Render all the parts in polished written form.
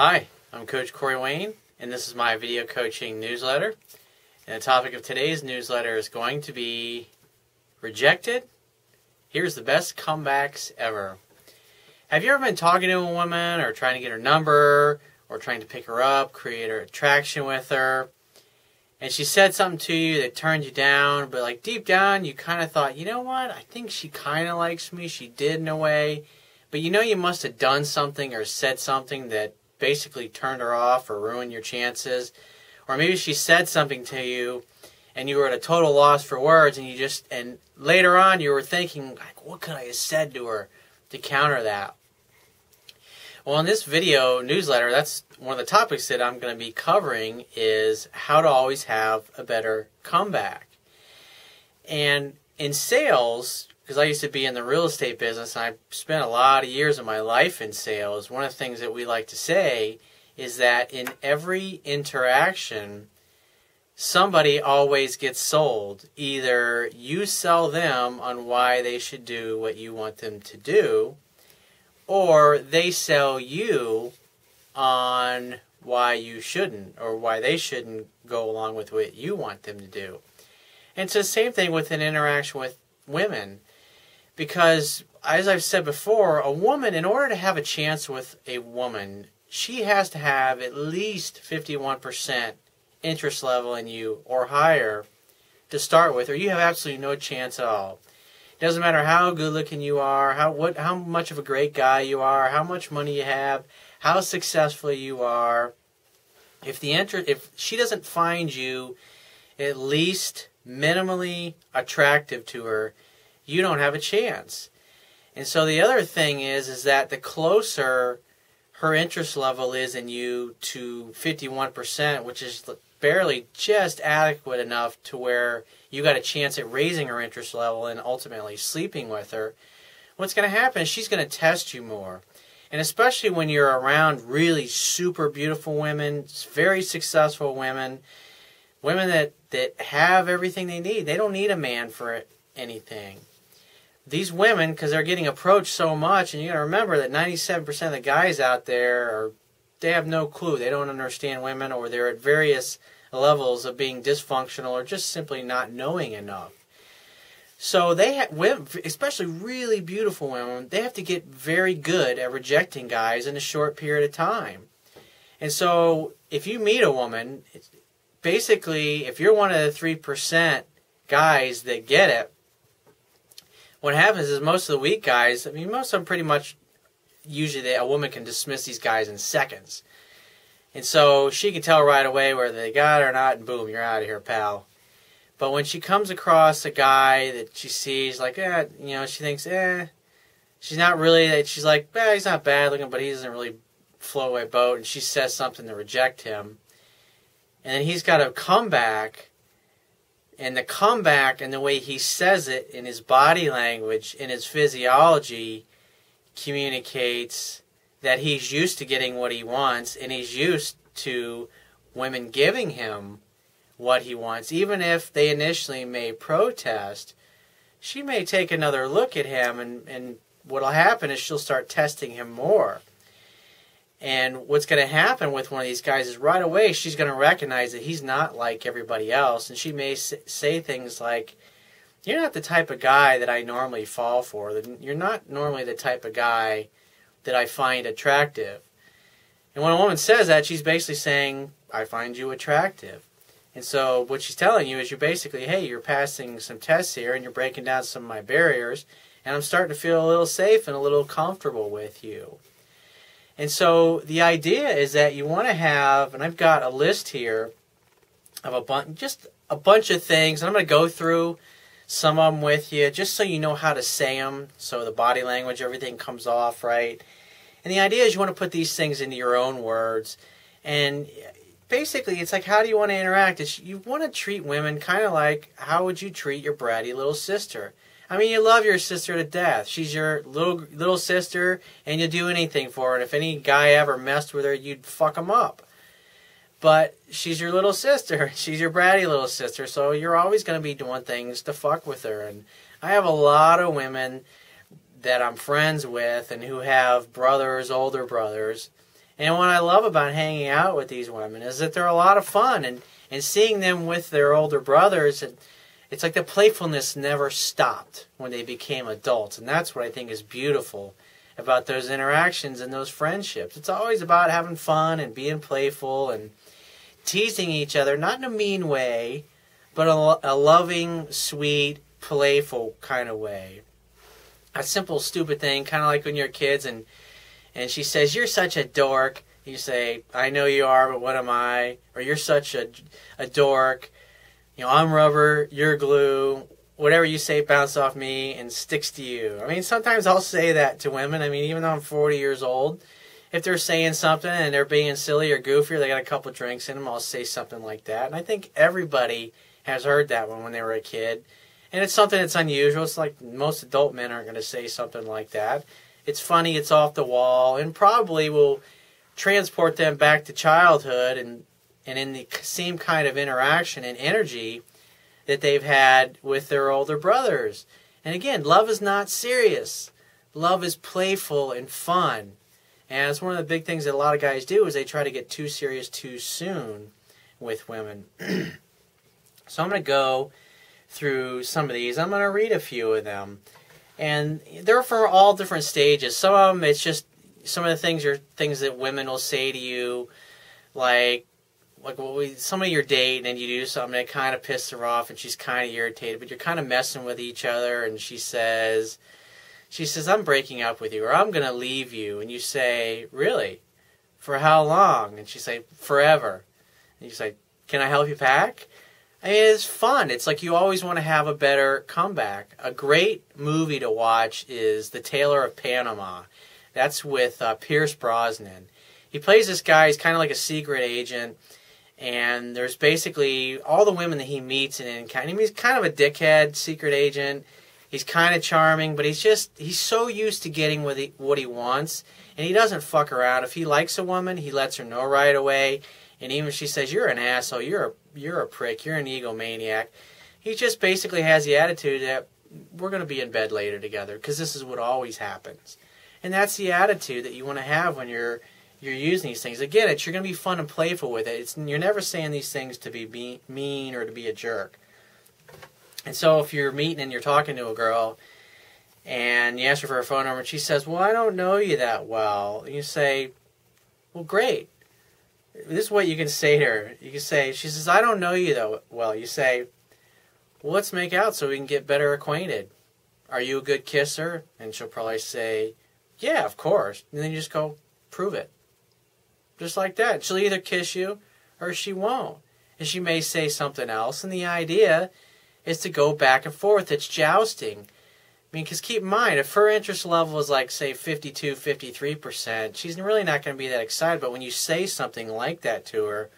Hi, I'm Coach Corey Wayne, and this is my video coaching newsletter. And the topic of today's newsletter is going to be rejected. Here's the best comebacks ever. Have you ever been talking to a woman or trying to get her number or trying to pick her up, create an attraction with her, and she said something to you that turned you down, but like deep down you kind of thought, you know what, I think she kind of likes me, she did in a way, but you know you must have done something or said something that basically turned her off or ruined your chances. Or maybe she said something to you and you were at a total loss for words, and later on you were thinking, like, what could I have said to her to counter that? Well, in this video newsletter, that's one of the topics that I'm going to be covering is how to always have a better comeback. And in sales, because I used to be in the real estate business and I spent a lot of years of my life in sales, one of the things that we like to say is that in every interaction, somebody always gets sold. Either you sell them on why they should do what you want them to do, or they sell you on why you shouldn't, or why they shouldn't go along with what you want them to do. And it's the same thing with an interaction with women. Because, as I've said before, a woman, in order to have a chance with a woman, she has to have at least 51% interest level in you or higher to start with, or you have absolutely no chance at all. It doesn't matter how good looking you are, how much of a great guy you are, how much money you have, how successful you are. If she doesn't find you at least minimally attractive to her, you don't have a chance. And so the other thing is that the closer her interest level is in you to 51%, which is barely just adequate enough to where you got a chance at raising her interest level and ultimately sleeping with her, what's going to happen is she's going to test you more. And especially when you're around really super beautiful women, very successful women that have everything they need. They don't need a man for anything. These women, because they're getting approached so much, and you got to remember that 97% of the guys out there they have no clue. They don't understand women, or they're at various levels of being dysfunctional or just simply not knowing enough. So women, especially really beautiful women, they have to get very good at rejecting guys in a short period of time. And so if you meet a woman, basically, if you're one of the 3% guys that get it, what happens is most of the weak guys, I mean, most of them pretty much, usually a woman can dismiss these guys in seconds. And so she can tell right away whether they got it or not, and boom, you're out of here, pal. But when she comes across a guy that she sees, like, she thinks, she's not really, she's like, he's not bad looking, but he doesn't really float away boat, and she says something to reject him. And then he's got to come back. And the comeback and the way he says it in his body language, in his physiology, communicates that he's used to getting what he wants, and he's used to women giving him what he wants. Even if they initially may protest, she may take another look at him, and what will happen is she'll start testing him more. And what's going to happen with one of these guys is right away she's going to recognize that he's not like everybody else. And she may say things like, you're not the type of guy that I normally fall for. You're not normally the type of guy that I find attractive. And when a woman says that, she's basically saying, I find you attractive. And so what she's telling you is you're basically, hey, you're passing some tests here and you're breaking down some of my barriers. And I'm starting to feel a little safe and a little comfortable with you. And so the idea is that you want to have, and I've got a list here of just a bunch of things, and I'm going to go through some of them with you just so you know how to say them, so the body language, everything comes off right. And the idea is you want to put these things into your own words. And basically it's like, how do you want to interact? You want to treat women kind of like how would you treat your bratty little sister. I mean, you love your sister to death. She's your little sister, and you'll do anything for her. And if any guy ever messed with her, you'd fuck him up. But she's your little sister. She's your bratty little sister, so you're always going to be doing things to fuck with her. And I have a lot of women that I'm friends with and who have brothers, older brothers, And what I love about hanging out with these women is that they're a lot of fun, and seeing them with their older brothers, and it's like the playfulness never stopped when they became adults. And that's what I think is beautiful about those interactions and those friendships. It's always about having fun and being playful and teasing each other, not in a mean way, but a loving, sweet, playful kind of way. A simple, stupid thing, kind of like when you're kids and she says, "You're such a dork." You say, "I know you are, but what am I?" Or, "You're such a dork. You know, I'm rubber, you're glue." Whatever you say bounces off me and sticks to you. I mean, sometimes I'll say that to women. I mean, even though I'm 40 years old, if they're saying something and they're being silly or goofy or they got a couple drinks in them, I'll say something like that. And I think everybody has heard that one when they were a kid. And it's something that's unusual. It's like most adult men aren't going to say something like that. It's funny, it's off the wall, and probably will transport them back to childhood and in the same kind of interaction and energy that they've had with their older brothers. And again, love is not serious. Love is playful and fun. And it's one of the big things that a lot of guys do is they try to get too serious too soon with women. So I'm going to go through some of these. I'm going to read a few of them. And they're for all different stages. Some of them, it's just some of the things are things that women will say to you, like somebody you're dating and you do something that kind of pisses her off and she's kind of irritated, but you're kind of messing with each other, and she says, "I'm breaking up with you," or "I'm going to leave you." And you say, "Really? For how long?" And she say, "Forever." And you say, "Can I help you pack?" I mean, it's fun. It's like you always want to have a better comeback. A great movie to watch is The Tailor of Panama. That's with Pierce Brosnan. He plays this guy. He's kind of like a secret agent. And there's basically all the women that he meets, and he's kind of a dickhead secret agent. He's kind of charming, but he's so used to getting what he wants, and he doesn't fuck around. If he likes a woman, he lets her know right away. And even if she says, "You're an asshole, you're a prick, you're an egomaniac," he just basically has the attitude that we're going to be in bed later together because this is what always happens. And that's the attitude that you want to have when you're using these things. Again, you're going to be fun and playful with it. You're never saying these things to be mean or to be a jerk. And so if you're meeting and you're talking to a girl and you ask her for her phone number and she says, "Well, I don't know you that well," you say, "Well, great." This is what you can say to her. You can say, she says, "I don't know you that well." You say, "Well, let's make out so we can get better acquainted. Are you a good kisser?" And she'll probably say, "Yeah, of course." And then you just go, "Prove it." Just like that. She'll either kiss you or she won't. And she may say something else. And the idea is to go back and forth. It's jousting. I mean, because keep in mind, if her interest level is like, say, 52, 53%, she's really not going to be that excited. But when you say something like that to her,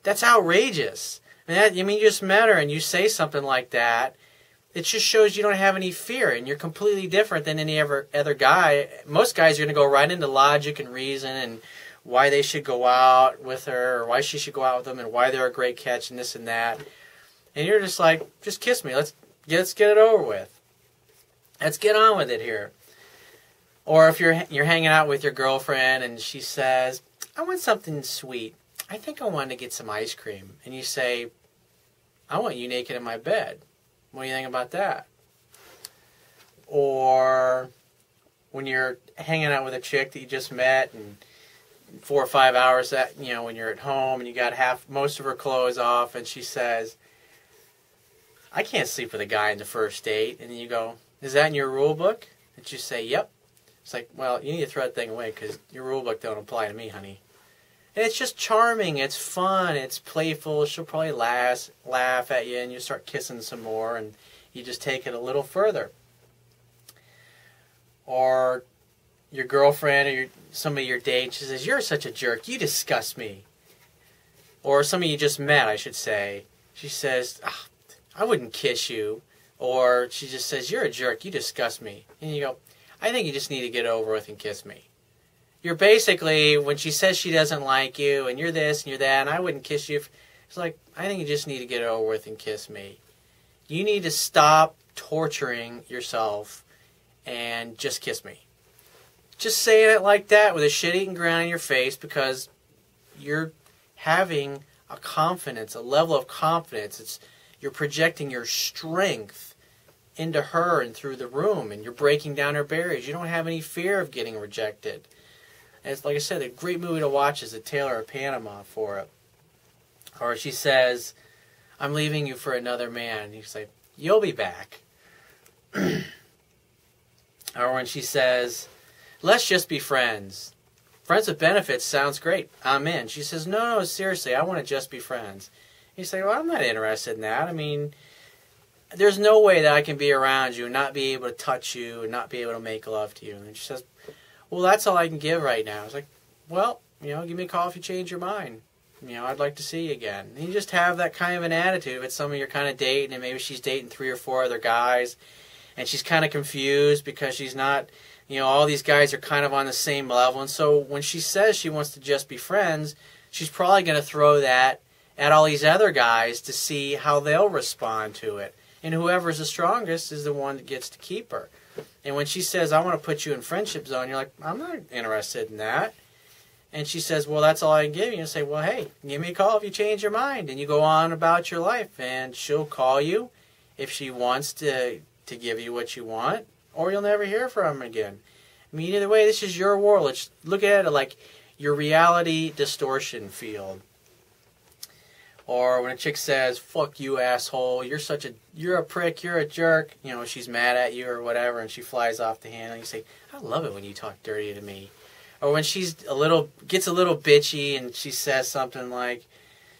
that's outrageous. I mean, you just met her and you say something like that, it just shows you don't have any fear and you're completely different than any other guy. Most guys are going to go right into logic and reason and why they should go out with her or why she should go out with them and why they're a great catch and this and that. And you're just like, "Just kiss me. Let's get it over with. Let's get on with it here." Or if you're hanging out with your girlfriend and she says, "I want something sweet. I think I want to get some ice cream." And you say, "I want you naked in my bed. What do you think about that?" Or when you're hanging out with a chick that you just met and 4 or 5 hours when you're at home and you got most of her clothes off and she says, "I can't sleep with a guy on the first date." And then you go, "Is that in your rule book?" And you say, "Yep." It's like, well, you need to throw that thing away because your rule book don't apply to me, honey. And it's just charming. It's fun. It's playful. She'll probably laugh at you and you start kissing some more and you just take it a little further. Or your girlfriend or somebody you're dating, she says, "You're such a jerk. You disgust me." Or somebody you just met, I should say. She says, "I wouldn't kiss you." Or she just says, "You're a jerk. You disgust me." And you go, "I think you just need to get over with and kiss me." You're basically, when she says she doesn't like you and you're this and you're that and "I wouldn't kiss you," it's like, "I think you just need to get it over with and kiss me." You need to stop torturing yourself and just kiss me. just saying it like that with a shit-eating grin on your face because you're having a confidence, a level of confidence. You're projecting your strength into her and through the room, and you're breaking down her barriers. You don't have any fear of getting rejected. And it's like I said, a great movie to watch is The Tailor of Panama for it. Or she says, I'm leaving you for another man. And you say, you'll be back. Or when she says, let's just be friends. Friends with benefits sounds great. I'm in. She says, no, seriously, I want to just be friends. You say, well, I'm not interested in that. I mean, there's no way that I can be around you and not be able to touch you and not be able to make love to you. And she says, well, that's all I can give right now. I was like, well, give me a call if you change your mind. I'd like to see you again. And you just have that kind of an attitude. If it's someone you're kind of dating and maybe she's dating 3 or 4 other guys and she's kind of confused because she's not, all these guys are kind of on the same level. And so when she says she wants to just be friends, she's probably going to throw that at all these other guys to see how they'll respond to it. And whoever's the strongest is the one that gets to keep her. And when she says, I want to put you in friendship zone, you're like, I'm not interested in that. And she says, well, that's all I can give you. And you say, well, hey, give me a call if you change your mind. And you go on about your life. And she'll call you if she wants to give you what you want. Or you'll never hear from her again. I mean, either way, this is your world. Let's look at it like your reality distortion field. Or when a chick says, fuck you, asshole, you're a prick, you're a jerk, she's mad at you or whatever, and she flies off the handle, and you say, I love it when you talk dirty to me. Or when she's gets a little bitchy and she says something like,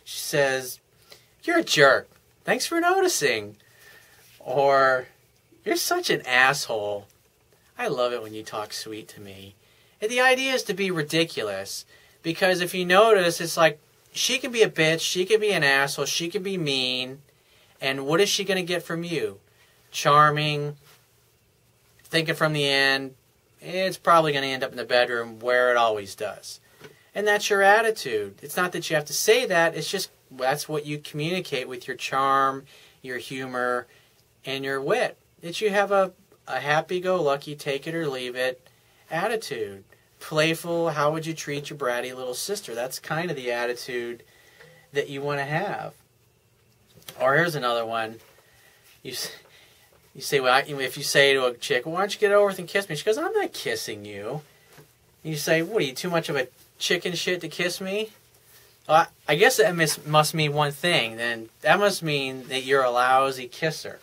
she says, you're a jerk, thanks for noticing. Or, you're such an asshole, I love it when you talk sweet to me. And the idea is to be ridiculous, because if you notice, it's like, she can be a bitch, she can be an asshole, she can be mean, and what is she going to get from you? Charming, thinking from the end, it's probably going to end up in the bedroom where it always does. And that's your attitude. It's not that you have to say that, it's just that's what you communicate with your charm, your humor, and your wit. That you have a happy-go-lucky, take it or leave it attitude. Playful, how would you treat your bratty little sister? That's kind of the attitude that you want to have. Or here's another one. You say, well, if you say to a chick, well, why don't you get over with and kiss me? She goes, I'm not kissing you. You say, what, are you too much of a chicken shit to kiss me? Well, I guess that must mean one thing. Then that must mean that you're a lousy kisser.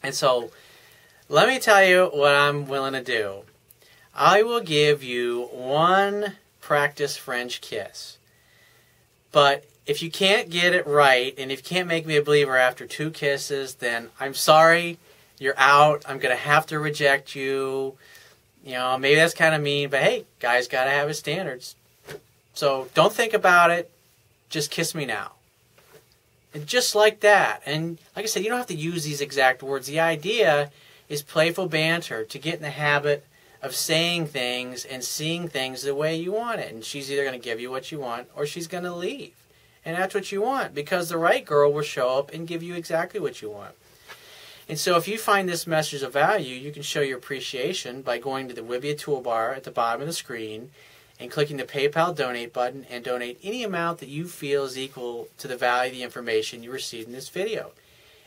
And so, let me tell you what I'm willing to do. I will give you one practice French kiss. But if you can't get it right, and if you can't make me a believer after 2 kisses, then I'm sorry, you're out. I'm going to have to reject you. Maybe that's kind of mean, but hey, guys got to have his standards. So don't think about it. Just kiss me now. And just like that. And like I said, you don't have to use these exact words. The idea is playful banter to get in the habit of saying things and seeing things the way you want it. And she's either going to give you what you want or she's going to leave. And that's what you want, because the right girl will show up and give you exactly what you want. And so if you find this message of value, you can show your appreciation by going to the Wibbia toolbar at the bottom of the screen and clicking the PayPal donate button and donate any amount that you feel is equal to the value of the information you received in this video.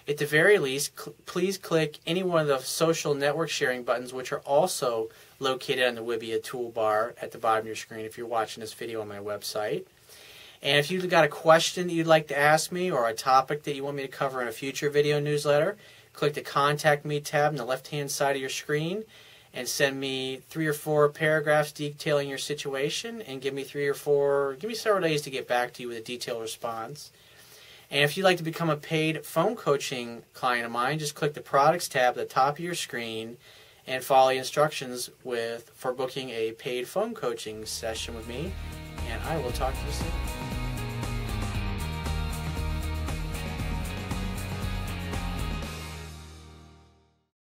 At the very least, please click any one of the social network sharing buttons, which are also located on the Wibbia toolbar at the bottom of your screen if you're watching this video on my website. And if you've got a question that you'd like to ask me or a topic that you want me to cover in a future video newsletter, click the Contact Me tab on the left-hand side of your screen and send me 3 or 4 paragraphs detailing your situation, and give me several days to get back to you with a detailed response. And if you'd like to become a paid phone coaching client of mine, just click the Products tab at the top of your screen and follow the instructions for booking a paid phone coaching session with me. And I will talk to you soon.